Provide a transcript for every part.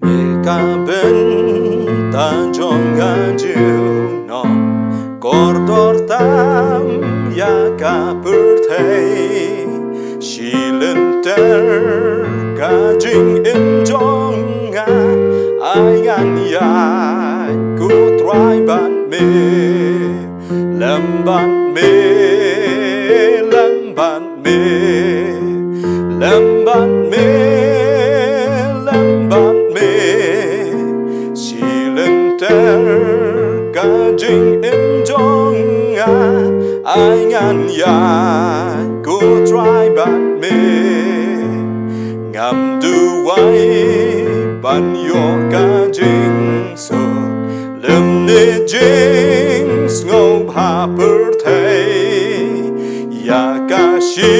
Mika bynta jong junom Kordor tam yaka perthei Shilenter ka jing jong ai an ya ku try ban me lamban me lamban me lamban me lamban me Shilenter ka jing jong ai an ya ku try ban me ngam du wai ban yo ka jing so lem ne jing ngô ha per thei ya ka shi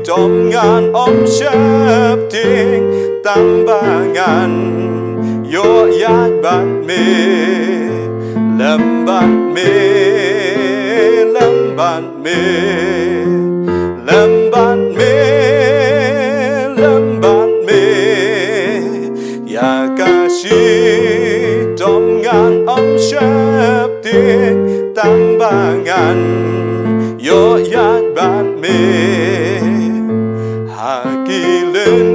trong ngàn xếp tiếng tăng ba ngàn yo ya ban me lam ban me lam ban me lam ban me lam ban me ya ca sĩ trong ngàn xếp tiếng tăng ba ngàn yo ya ban me ha kỳ lên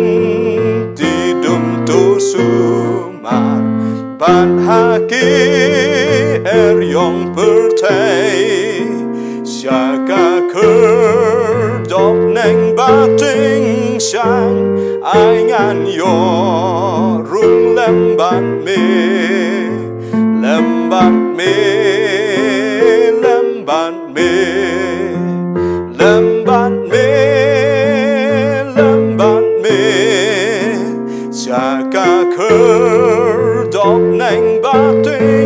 ti dum tu su mar ban ha kỳ yong per thei Shaka khur dọc neng ba tinh sang ai ngàn yo rung lem ban me lem ban me lem ban me lem ban me lem ban me Shaka khur dọc neng ba tinh